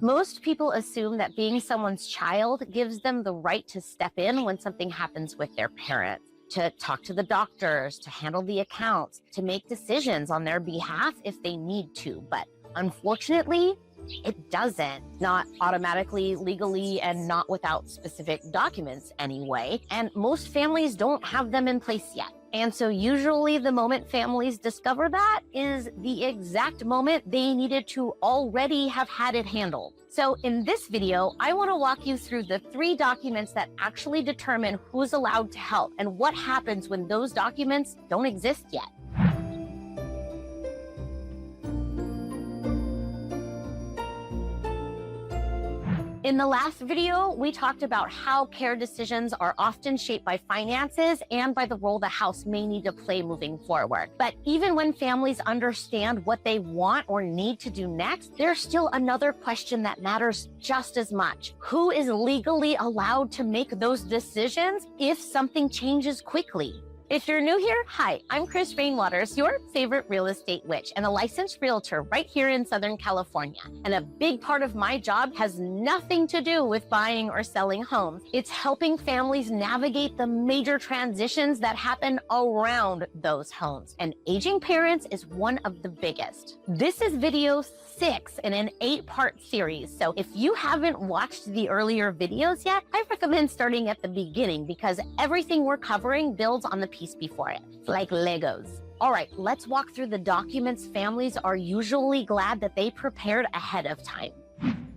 Most people assume that being someone's child gives them the right to step in when something happens with their parent, to talk to the doctors, to handle the accounts, to make decisions on their behalf if they need to. But unfortunately, it doesn't. Not automatically, legally, and not without specific documents anyway. And most families don't have them in place yet. And so usually the moment families discover that is the exact moment they needed to already have had it handled. So in this video, I want to walk you through the 3 documents that actually determine who's allowed to help and what happens when those documents don't exist yet. In the last video, we talked about how care decisions are often shaped by finances and by the role the house may need to play moving forward. But even when families understand what they want or need to do next, there's still another question that matters just as much. Who is legally allowed to make those decisions if something changes quickly? If you're new here, hi, I'm Chris Rainwaters, your favorite real estate witch and a licensed realtor right here in Southern California. And a big part of my job has nothing to do with buying or selling homes. It's helping families navigate the major transitions that happen around those homes. And aging parents is one of the biggest. This is video 6 in an 8-part series. So if you haven't watched the earlier videos yet, I recommend starting at the beginning because everything we're covering builds on the piece before it, like Legos. All right, let's walk through the documents families are usually glad that they prepared ahead of time.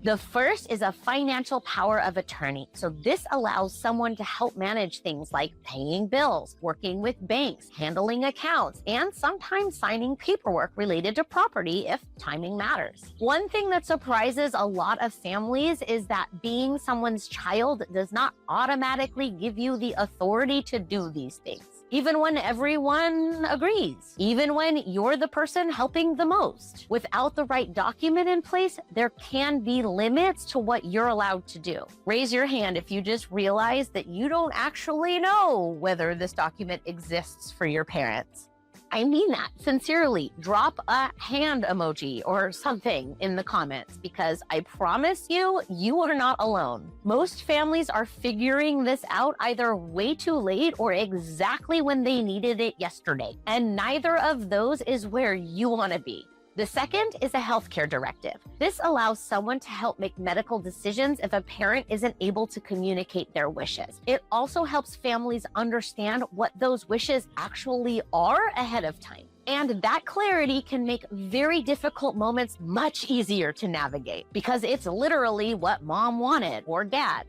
The first is a financial power of attorney. So this allows someone to help manage things like paying bills, working with banks, handling accounts, and sometimes signing paperwork related to property if timing matters. One thing that surprises a lot of families is that being someone's child does not automatically give you the authority to do these things, even when everyone agrees, even when you're the person helping the most. Without the right document in place, there can be limits to what you're allowed to do. Raise your hand if you just realize that you don't actually know whether this document exists for your parents. I mean that sincerely. Drop a hand emoji or something in the comments because I promise you, you are not alone. Most families are figuring this out either way too late or exactly when they needed it yesterday. And neither of those is where you want to be. The second is a healthcare directive. This allows someone to help make medical decisions if a parent isn't able to communicate their wishes. It also helps families understand what those wishes actually are ahead of time. And that clarity can make very difficult moments much easier to navigate because it's literally what mom wanted or dad.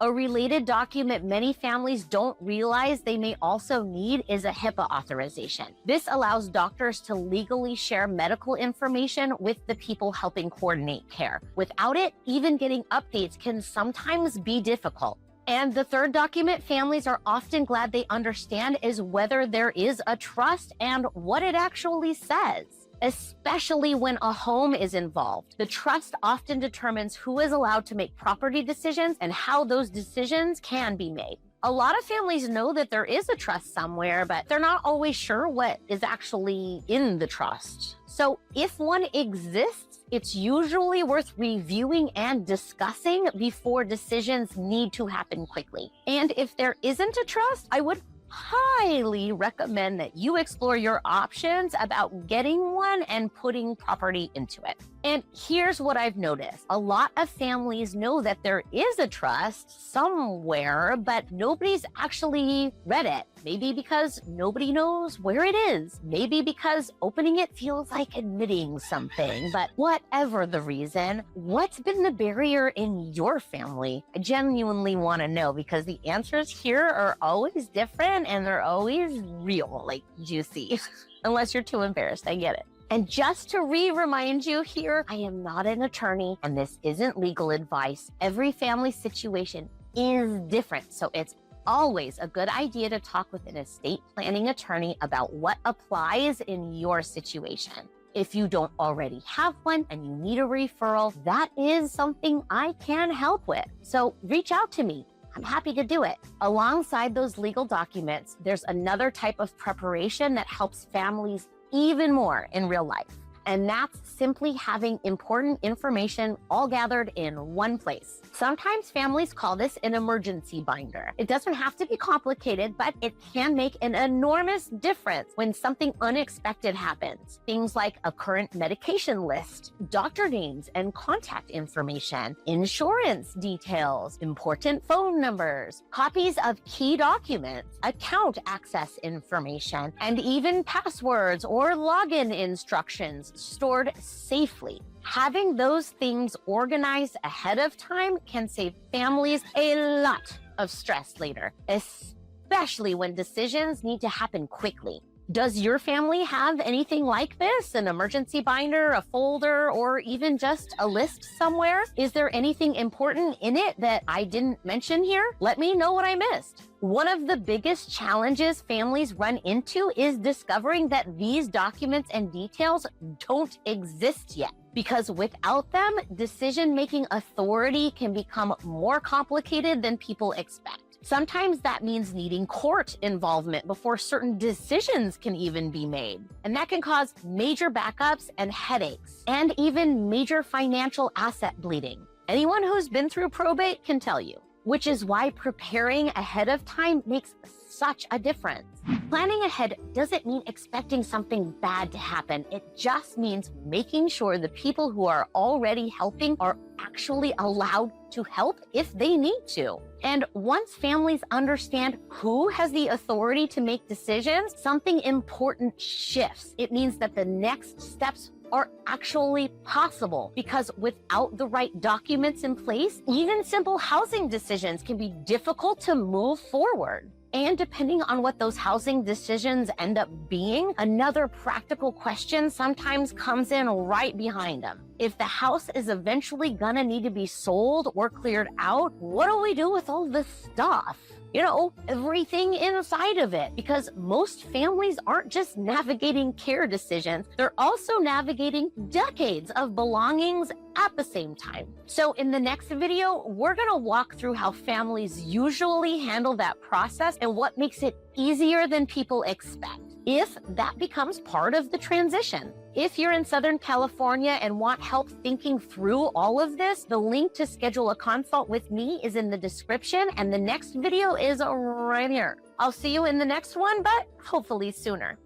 A related document many families don't realize they may also need is a HIPAA authorization. This allows doctors to legally share medical information with the people helping coordinate care. Without it, even getting updates can sometimes be difficult. And the third document families are often glad they understand is whether there is a trust and what it actually says. Especially when a home is involved. The trust often determines who is allowed to make property decisions and how those decisions can be made. A lot of families know that there is a trust somewhere, but they're not always sure what is actually in the trust. So if one exists, it's usually worth reviewing and discussing before decisions need to happen quickly. And if there isn't a trust, I would highly recommend that you explore your options about getting one and putting property into it. And here's what I've noticed. A lot of families know that there is a trust somewhere, but nobody's actually read it. Maybe because nobody knows where it is. Maybe because opening it feels like admitting something. But whatever the reason, what's been the barrier in your family? I genuinely want to know because the answers here are always different and they're always real, like juicy. Unless you're too embarrassed, I get it. And just to remind you here, I am not an attorney and this isn't legal advice. Every family situation is different, so it's always a good idea to talk with an estate planning attorney about what applies in your situation. If you don't already have one and you need a referral, that is something I can help with. So reach out to me. I'm happy to do it. Alongside those legal documents, there's another type of preparation that helps families even more in real life. and that's simply having important information all gathered in one place. Sometimes families call this an emergency binder. It doesn't have to be complicated, but it can make an enormous difference when something unexpected happens. Things like a current medication list, doctor names and contact information, insurance details, important phone numbers, copies of key documents, account access information, and even passwords or login instructions stored safely. Having those things organized ahead of time can save families a lot of stress later, especially when decisions need to happen quickly. Does your family have anything like this? An emergency binder, a folder, or even just a list somewhere? Is there anything important in it that I didn't mention here? Let me know what I missed. One of the biggest challenges families run into is discovering that these documents and details don't exist yet. Because without them, decision-making authority can become more complicated than people expect. Sometimes that means needing court involvement before certain decisions can even be made. And that can cause major backups and headaches, and even major financial asset bleeding. Anyone who's been through probate can tell you, which is why preparing ahead of time makes such a difference. Planning ahead doesn't mean expecting something bad to happen. It just means making sure the people who are already helping are actually allowed to help if they need to. And once families understand who has the authority to make decisions, something important shifts. It means that the next steps are actually possible, because without the right documents in place, even simple housing decisions can be difficult to move forward. And depending on what those housing decisions end up being, another practical question sometimes comes in right behind them. If the house is eventually gonna need to be sold or cleared out, what do we do with all this stuff? You know, everything inside of it, because most families aren't just navigating care decisions, they're also navigating decades of belongings at the same time. So in the next video, we're gonna walk through how families usually handle that process and what makes it easier than people expect, if that becomes part of the transition. If you're in Southern California and want help thinking through all of this, the link to schedule a consult with me is in the description, and the next video is right here. I'll see you in the next one, but hopefully sooner.